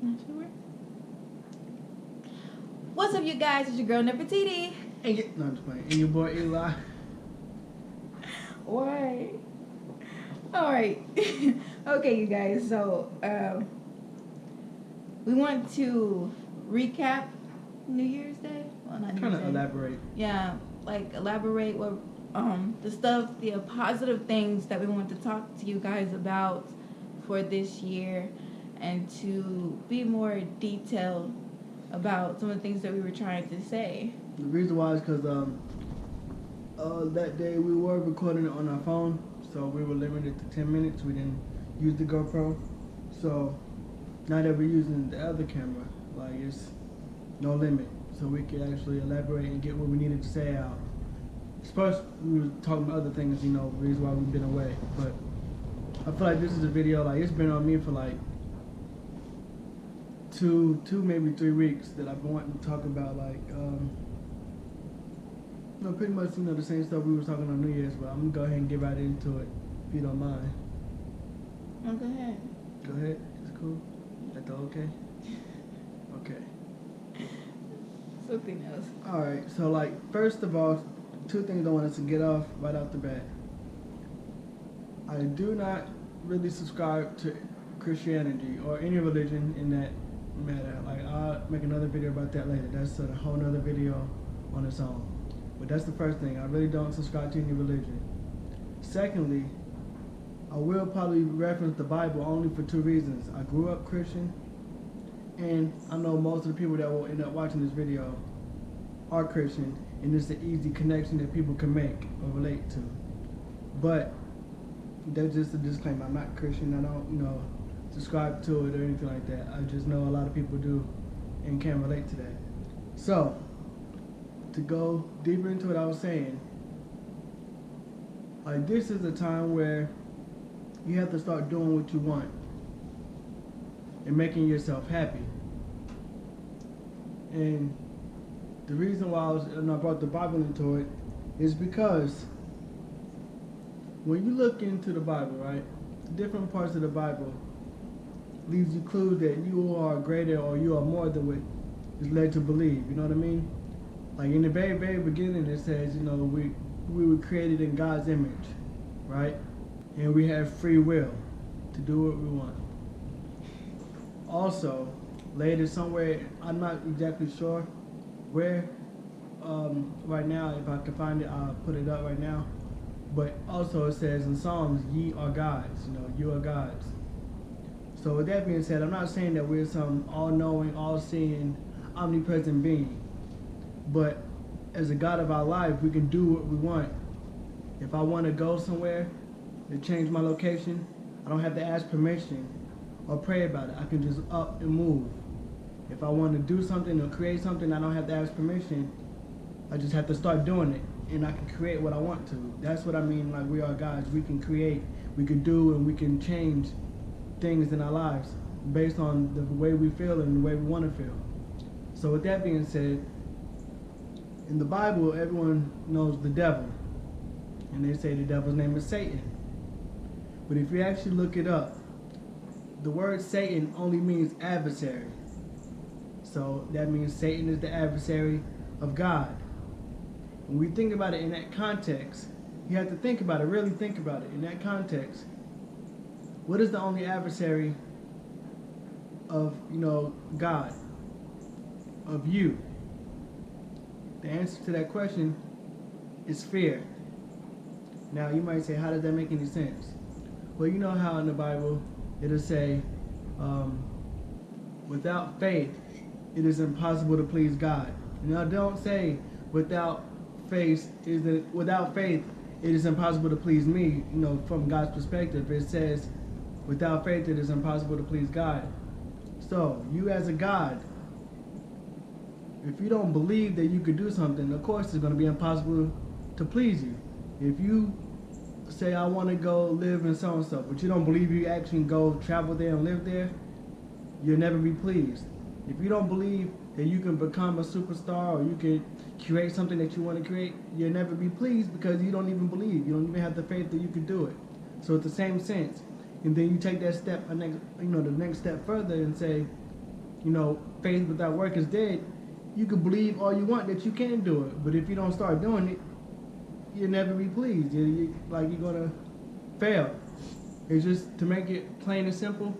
Not sure. What's up, you guys? It's your girl Nefertiti. No, I'm just playing. And your boy Eli. Why? All right. Okay, you guys. So we want to recap New Year's Day. Well, not New Kind Year's of Day. elaborate. Yeah, like elaborate what the stuff, the positive things that we want to talk to you guys about for this year, and to be more detailed about some of the things that we were trying to say. The reason why is because that day we were recording it on our phone, so we were limited to 10 minutes. We didn't use the GoPro. So now that we're using the other camera, like it's no limit. So we could actually elaborate and get what we needed to say out. First, we were talking about other things, you know, the reason why we've been away. But I feel like this is a video, like it's been on me for like two, maybe 3 weeks that I've been wanting to talk about, like, pretty much, the same stuff we were talking on New Year's, but I'm gonna go ahead and get right into it, if you don't mind. Oh, go ahead. Go ahead, it's cool. That's okay? Okay. Something else. Alright, so like, first of all, 2 things I want us to get off right off the bat. I do not really subscribe to Christianity or any religion in that matter. Like, I'll make another video about that later. That's a whole nother video on its own. But that's the first thing. I really don't subscribe to any religion. Secondly, I will probably reference the Bible only for 2 reasons. I grew up Christian, and I know most of the people that will end up watching this video are Christian, and it's an easy connection that people can make or relate to. But that's just a disclaimer. I'm not Christian. I don't, subscribe to it or anything like that. I just know a lot of people do and can relate to that. So, to go deeper into what I was saying, like, this is a time where you have to start doing what you want and making yourself happy. And the reason why I brought the Bible into it is because when you look into the Bible, right, different parts of the Bible leaves you clues that you are greater or you are more than what is led to believe. You know what I mean? Like in the very, very beginning, it says, we were created in God's image, right? And we have free will to do what we want. Also, later somewhere, I'm not exactly sure where, right now, if I can find it, I'll put it up right now. But also it says in Psalms, ye are gods, you are gods. So with that being said, I'm not saying that we're some all-knowing, all-seeing, omnipresent being. But as a God of our life, we can do what we want. If I want to go somewhere to change my location, I don't have to ask permission or pray about it. I can just up and move. If I want to do something or create something, I don't have to ask permission. I just have to start doing it, and I can create what I want to. That's what I mean, like we are gods. We can create, we can do, and we can change things in our lives based on the way we feel and the way we want to feel. So with that being said, in the Bible, everyone knows the devil, and they say the devil's name is Satan. But if you actually look it up, the word Satan only means adversary. So that means Satan is the adversary of God. When we think about it in that context, you have to think about it, really think about it in that context. What is the only adversary of, God, of you? The answer to that question is fear. Now, you might say, how does that make any sense? Well, you know how in the Bible it'll say, without faith, it is impossible to please God. Now, don't say without faith, it is impossible to please me, from God's perspective. It says, without faith, it is impossible to please God. So, you as a God, if you don't believe that you could do something, of course it's going to be impossible to please you. If you say, I want to go live in so-and-so, but you don't believe you actually go travel there and live there, you'll never be pleased. If you don't believe that you can become a superstar or you can create something that you want to create, you'll never be pleased because you don't even believe. You don't even have the faith that you can do it. So it's the same sense. And then you take that step, the next step further and say, faith without work is dead. You can believe all you want that you can do it, but if you don't start doing it, you'll never be pleased. You're gonna fail. It's just to make it plain and simple.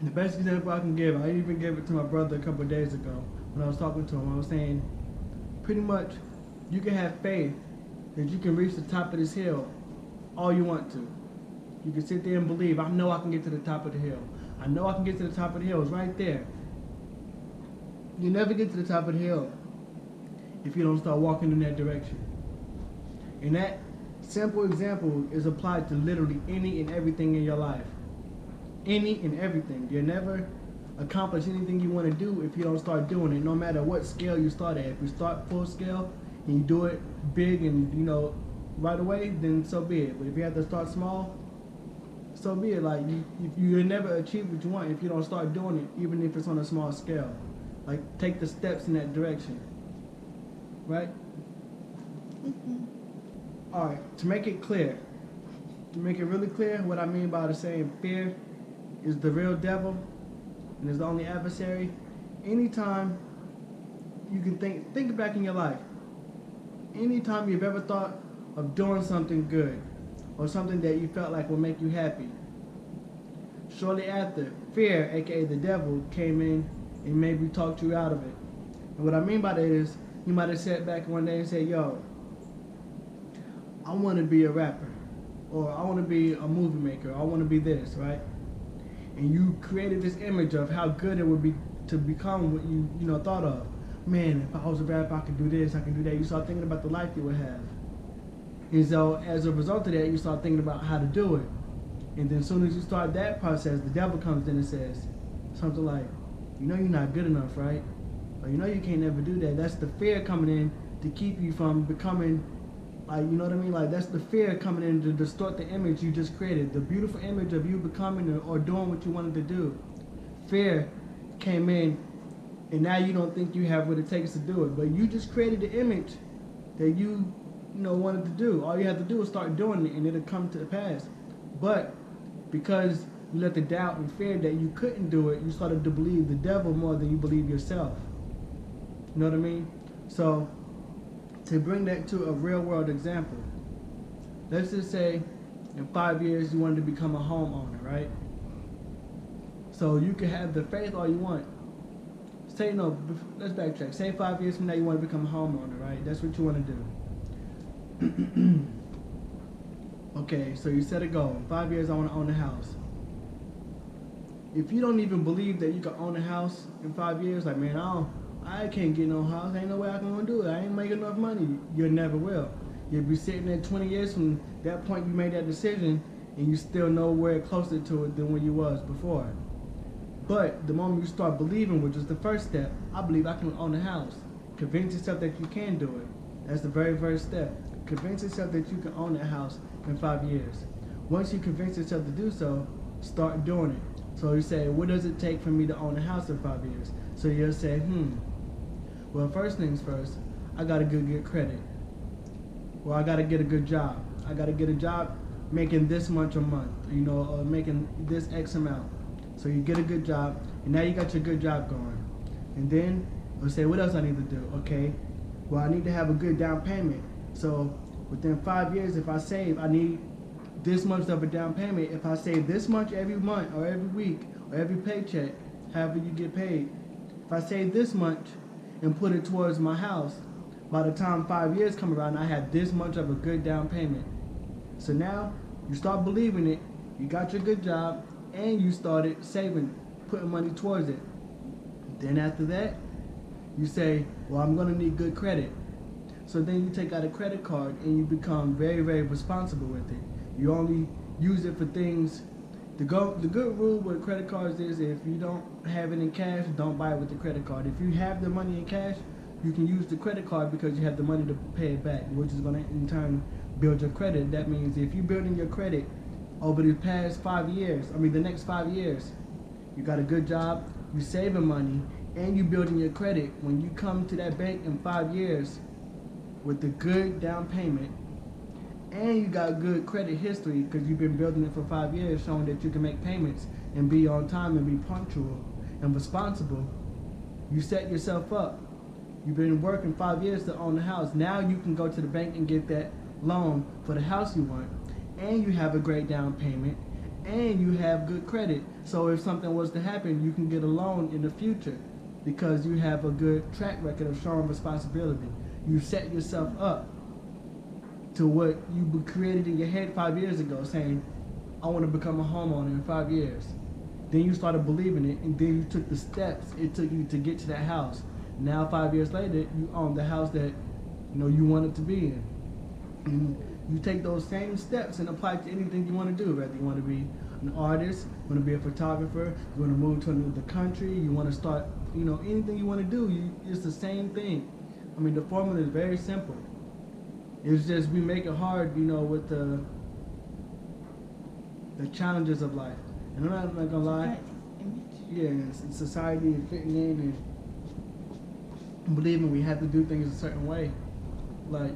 The best example I can give, I even gave it to my brother a couple of days ago when I was talking to him. I was saying, pretty much, you can have faith that you can reach the top of this hill all you want to. You can sit there and believe, I know I can get to the top of the hill. I know I can get to the top of the hill. It's right there. You never get to the top of the hill if you don't start walking in that direction. And that simple example is applied to literally any and everything in your life. Any and everything. You'll never accomplish anything you want to do if you don't start doing it, no matter what scale you start at. If you start full scale and you do it big and right away, then so be it. But if you have to start small, so be it. Like you'll never achieve what you want if you don't start doing it, even if it's on a small scale. Like take the steps in that direction. Right? Alright, to make it clear, to make it really clear what I mean by the saying fear is the real devil and is the only adversary. Anytime you can think back in your life, anytime you've ever thought of doing something good or something that you felt like would make you happy, shortly after, fear, aka the devil, came in and maybe talked you out of it. And what I mean by that is, you might have sat back one day and said, yo, I want to be a rapper, or I want to be a movie maker, or I want to be this, right? And you created this image of how good it would be to become what you thought of. Man, if I was a rapper, I could do this, I could do that. You start thinking about the life you would have. And so as a result of that, you start thinking about how to do it. And then as soon as you start that process, the devil comes in and says something like, you're not good enough, right? Or you can't never do that. That's the fear coming in to keep you from becoming, like, that's the fear coming in to distort the image you just created, the beautiful image of you becoming or doing what you wanted to do. Fear came in, and now you don't think you have what it takes to do it, but you just created the image that you wanted to do. All you have to do is start doing it, and it'll come to pass. But because you let the doubt and fear that you couldn't do it, you started to believe the devil more than you believe yourself. You know what I mean? So to bring that to a real world example, let's just say in 5 years you wanted to become a homeowner, right? So you can have the faith all you want. Say, let's backtrack. Say 5 years from now you want to become a homeowner, right? That's what you want to do. Okay, so you set a goal. In 5 years I want to own a house. If you don't even believe that you can own a house in 5 years, like, man, I can't get no house. Ain't no way I can do it. I ain't making enough money. You never will. You'll be sitting there 20 years from that point you made that decision, and you still nowhere closer to it than when you was before. But the moment you start believing, which is the first step, I believe I can own a house. Convince yourself that you can do it. That's the very first step. Convince yourself that you can own that house in 5 years. Once you convince yourself to do so, start doing it. So you say, what does it take for me to own a house in 5 years? So you'll say, well, first things first, I gotta get credit. Well, I gotta get a good job. I gotta get a job making this much a month, or making this X amount. So you get a good job, and now you got your good job going. And then we'll say, what else I need to do? Okay, well, I need to have a good down payment. So within 5 years, if I save, I need this much of a down payment. If I save this much every month or every week or every paycheck, however you get paid, if I save this much and put it towards my house, by the time 5 years come around, I have this much of a good down payment. So now you start believing it, you got your good job, and you started saving, putting money towards it. Then after that, you say, well, I'm gonna need good credit. So then you take out a credit card and you become very, very responsible with it. You only use it for things. The good rule with credit cards is if you don't have it in cash, don't buy it with the credit card. If you have the money in cash, you can use the credit card because you have the money to pay it back, which is going to in turn build your credit. That means if you're building your credit over the past 5 years, the next 5 years, you got a good job, you saving money, and you building your credit. When you come to that bank in 5 years with a good down payment, and you got good credit history because you've been building it for 5 years, showing that you can make payments and be on time and be punctual, and responsible, you set yourself up. You've been working 5 years to own the house. Now you can go to the bank and get that loan for the house you want, and you have a great down payment, and you have good credit. So if something was to happen, you can get a loan in the future because you have a good track record of showing responsibility. You set yourself up to what you created in your head 5 years ago, saying, I want to become a homeowner in 5 years. Then you started believing it, and then you took the steps it took you to get to that house. Now 5 years later, you own the house that you wanted to be in. And you take those same steps and apply it to anything you want to do, whether you want to be an artist, you want to be a photographer, you want to move to another country, you want to start, anything you want to do, it's the same thing. I mean, the formula is very simple. It's just we make it hard, with the challenges of life. And I'm not gonna lie, yeah, and society and fitting in and believing we have to do things a certain way. Like,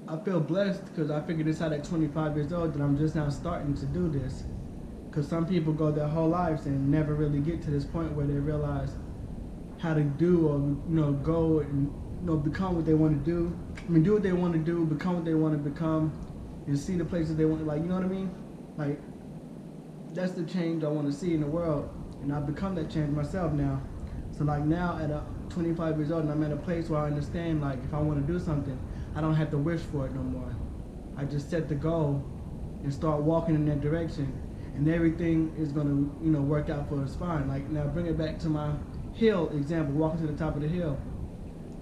I feel blessed because I figured this out at 25 years old that I'm just now starting to do this. Because some people go their whole lives and never really get to this point where they realize how to do or go and become what they want to do. I mean, do what they want to do, become what they want to become, and see the places they want to, you know what I mean? Like, that's the change I want to see in the world, and I've become that change myself now. So like now at 25 years old, and I'm at a place where I understand, like, if I want to do something, I don't have to wish for it no more. I just set the goal and start walking in that direction, and everything is gonna work out for us fine. Like, now bring it back to my hill example, walking to the top of the hill.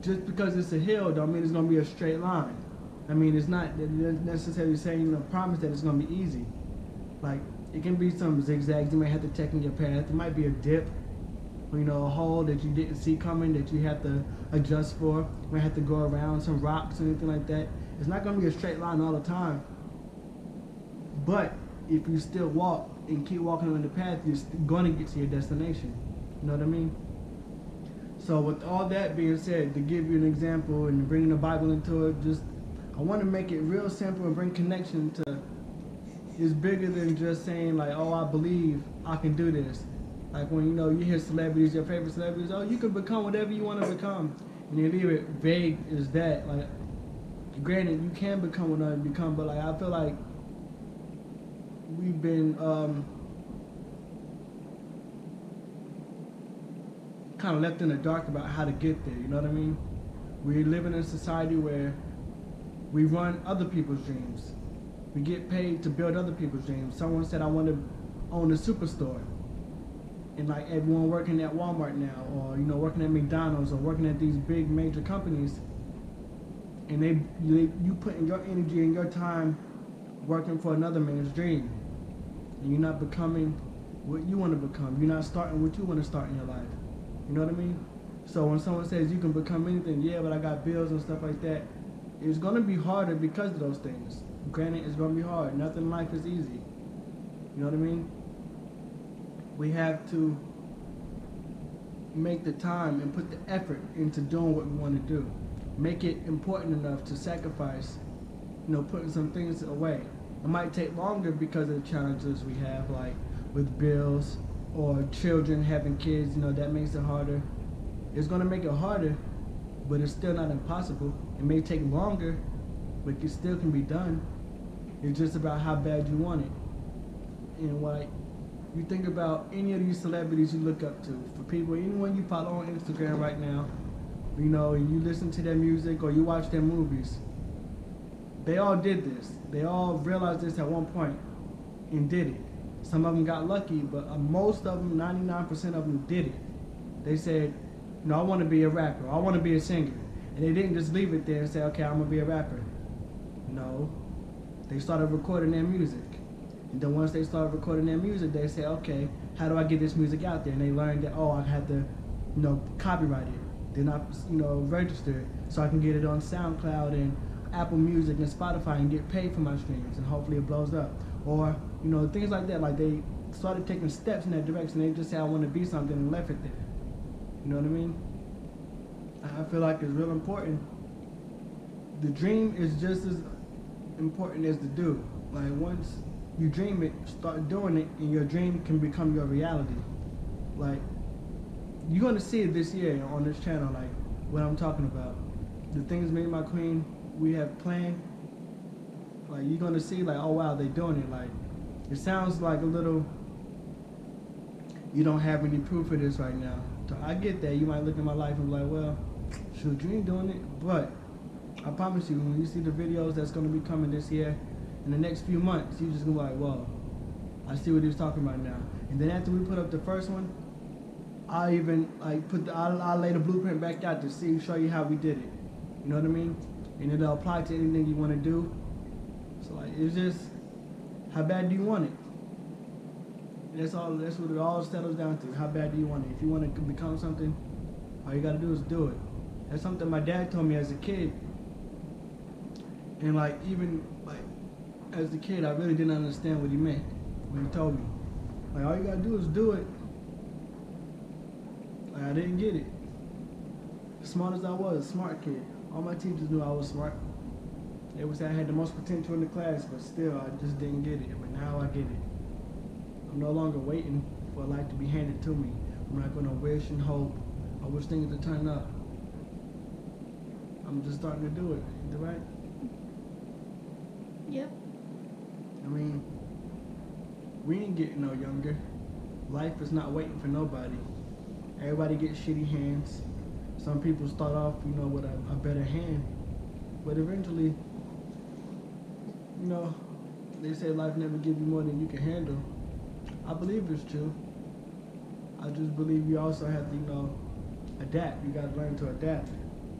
Just because it's a hill don't mean it's gonna be a straight line. I mean, it's not necessarily saying promise that it's gonna be easy. Like, it can be some zigzags you may have to take in your path. It might be a dip, a hole that you didn't see coming that you have to adjust for. You might have to go around some rocks or anything like that. It's not gonna be a straight line all the time. But if you still walk and keep walking on the path, you're gonna get to your destination. You know what I mean? So with all that being said, to give you an example and bringing the Bible into it, I want to make it real simple and bring connection to. It's bigger than just saying like, oh, I believe I can do this. Like when you hear celebrities, your favorite celebrities, oh, you can become whatever you want to become, and they leave it vague as that. Like, granted, you can become whatever you become, but like I feel like we've been kind of left in the dark about how to get there. You know what I mean? We live in a society where we run other people's dreams. We get paid to build other people's dreams. Someone said, I want to own a superstore. And like everyone working at Walmart now, or working at McDonald's, or working at these big major companies, and you put in your energy and your time working for another man's dream, and you're not becoming what you want to become. You're not starting what you want to start in your life. You know what I mean? So when someone says you can become anything, yeah, but I got bills and stuff like that, it's going to be harder because of those things. Granted, it's going to be hard. Nothing in life is easy. You know what I mean? We have to make the time and put the effort into doing what we want to do. Make it important enough to sacrifice, putting some things away. It might take longer because of the challenges we have, like with bills or children having kids, that makes it harder. It's going to make it harder, but it's still not impossible. It may take longer, but it still can be done. It's just about how bad you want it. And like, you think about any of these celebrities you look up to, for people, anyone you follow on Instagram right now, and you listen to their music or you watch their movies, they all did this. They all realized this at one point and did it. Some of them got lucky, but most of them, 99% of them did it. They said, I want to be a rapper, I want to be a singer. And they didn't just leave it there and say, okay, I'm going to be a rapper. No. They started recording their music. And then once they started recording their music, they said, okay, how do I get this music out there? And they learned that, I had to, copyright it. Then I, register it so I can get it on SoundCloud and Apple Music and Spotify and get paid for my streams, and hopefully it blows up. Or, things like that. Like, they started taking steps in that direction. They just said, I want to be something, and left it there. You know what I mean? I feel like it's real important. The dream is just as important as the do. Like, once you dream it, start doing it, and your dream can become your reality. Like, you're gonna see it this year on this channel, like what I'm talking about. The things me and my queen we have planned, like you're gonna see like, oh wow, they're doing it. Like, it sounds like a little, you don't have any proof of this right now. So I get that. You might look at my life and be like, well, shoot, you ain't doing it. But I promise you, when you see the videos that's gonna be coming this year, in the next few months, you just gonna be like, whoa, I see what he was talking about now. And then after we put up the first one, I even like I'll lay the blueprint back out to show you how we did it. You know what I mean? And it'll apply to anything you want to do. So like, it's just, how bad do you want it? That's all. That's what it all settles down to. How bad do you want it? If you want to become something, all you gotta do is do it. That's something my dad told me as a kid. And like, even like as a kid, I really didn't understand what he meant when he told me. Like, all you gotta do is do it. Like, I didn't get it. As smart as I was, smart kid. All my teachers knew I was smart. They would say I had the most potential in the class, but still, I just didn't get it. But now I get it. I'm no longer waiting for life to be handed to me. I'm not gonna wish and hope. I wish things to turn up. I'm just starting to do it. Is that right? Yep. I mean, we ain't getting no younger. Life is not waiting for nobody. Everybody gets shitty hands. Some people start off, with a better hand. But eventually, they say life never gives you more than you can handle. I believe it's true. I just believe you also have to, adapt. You gotta learn to adapt.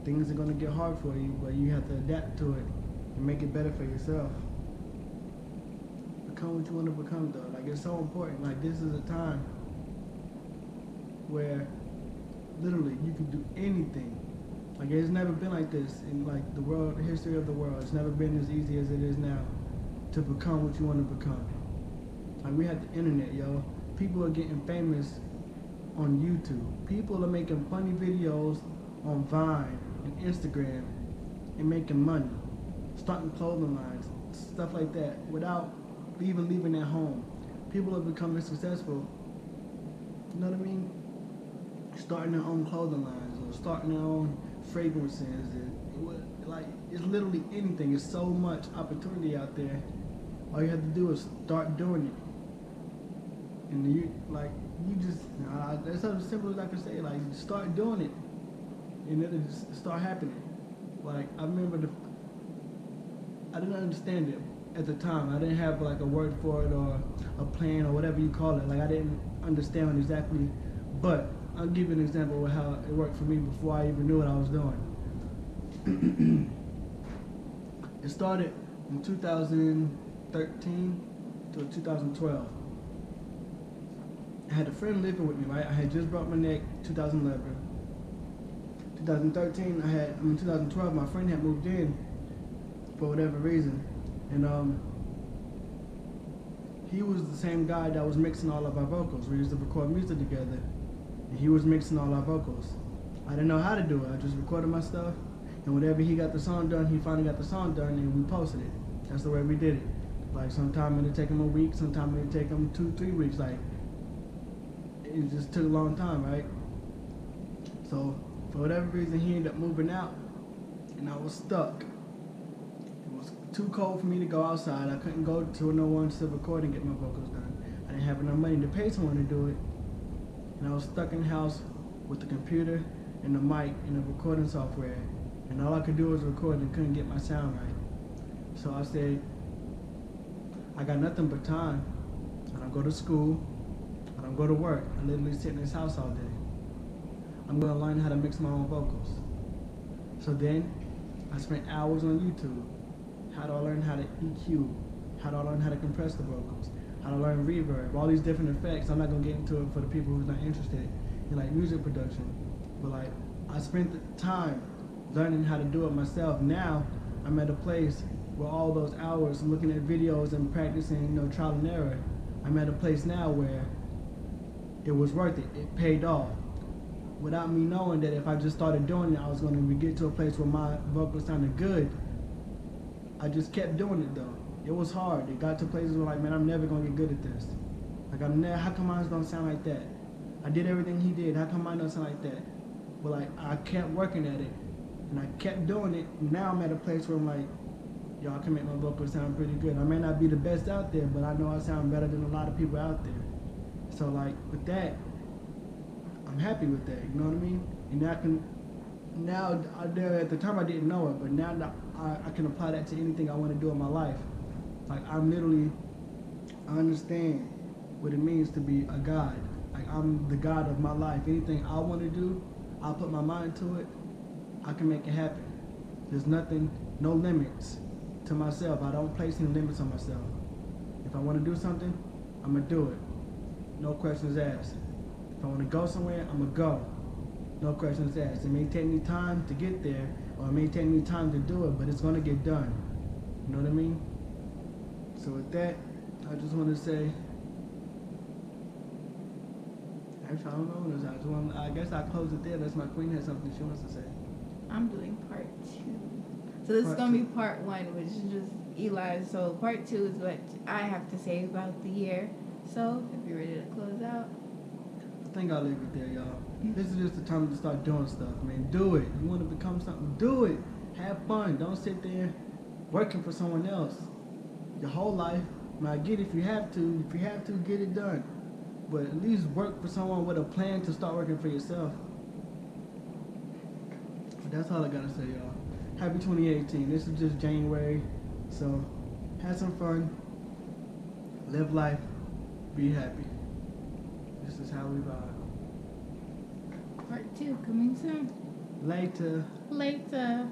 Things are gonna get hard for you, but you have to adapt to it and make it better for yourself. Become what you want to become, though. Like, it's so important. Like, this is a time where literally you can do anything. Like, it's never been like this in like the history of the world. It's never been as easy as it is now to become what you want to become. Like, we have the internet, yo. People are getting famous on YouTube. People are making funny videos on Vybe and Instagram and making money, starting clothing lines, stuff like that, without even leaving their home. People are becoming successful, you know what I mean? Starting their own clothing lines or starting their own fragrances. And like, it's literally anything. It's so much opportunity out there. All you have to do is start doing it. And that's something simple as I can say. Like, start doing it, and it'll just start happening. Like, I remember I didn't understand it at the time. I didn't have like a word for it or a plan or whatever you call it. Like, I didn't understand exactly, but I'll give you an example of how it worked for me before I even knew what I was doing. It started in 2013 to 2012. I had a friend living with me, right? I had just broke my neck 2011. 2013, 2012, my friend had moved in for whatever reason. And he was the same guy that was mixing all of our vocals. We used to record music together, and he was mixing all our vocals. I didn't know how to do it. I just recorded my stuff, and whenever he got the song done, he finally got the song done, and we posted it. That's the way we did it. Like, sometimes it'd take him a week, sometimes it'd take him 2-3 weeks. Like, it just took a long time, right? So, for whatever reason, he ended up moving out, and I was stuck. It was too cold for me to go outside. I couldn't go to no one to record and get my vocals done. I didn't have enough money to pay someone to do it. And I was stuck in the house with the computer and the mic and the recording software. And all I could do was record and couldn't get my sound right. So I said, I got nothing but time. I don't go to school. I don't go to work. I literally sit in this house all day. I'm gonna learn how to mix my own vocals. So then I spent hours on YouTube. How do I learn how to EQ? How do I learn how to compress the vocals? How to learn reverb? All these different effects. I'm not gonna get into it for the people who's not interested in like music production. But like, I spent the time learning how to do it myself. Now I'm at a place where all those hours looking at videos and practicing, trial and error, I'm at a place now where it was worth it. It paid off. Without me knowing that if I just started doing it, I was going to get to a place where my vocals sounded good. I just kept doing it though. it was hard. It got to places where like, man, I'm never gonna get good at this. Like how come mine don't sound like that? I did everything he did. How come mine don't sound like that? But like I kept working at it, and I kept doing it. Now I'm at a place where I'm like, y'all can make my vocals sound pretty good. I may not be the best out there, but I know I sound better than a lot of people out there. So like with that, I'm happy with that. You know what I mean? And at the time I didn't know it, but now I can apply that to anything I want to do in my life. Like I understand what it means to be a God. Like I'm the God of my life. Anything I want to do, I'll put my mind to it. I can make it happen. There's no limits to myself. I don't place any limits on myself. If I want to do something, I'm gonna do it. No questions asked. If I want to go somewhere, I'm gonna go. No questions asked. It may take me time to get there, or it may take me time to do it, but it's gonna get done. You know what I mean? So with that, I just want to say, actually, I don't know what else. I guess I'll close it there unless my queen has something she wants to say. I'm doing part 2. So this is going to be part 1, which is just Eli. So part 2 is what I have to say about the year. So if you're ready to close out. I think I'll leave it there, y'all. This is just the time to start doing stuff, man. Do it. You want to become something, do it. Have fun. Don't sit there working for someone else your whole life. Now, I get if you have to. If you have to, get it done. But at least work for someone with a plan to start working for yourself. But that's all I got to say, y'all. Happy 2018. This is just January. So, have some fun. Live life. Be happy. This is how we vibe. Part 2 coming soon. Later. Later.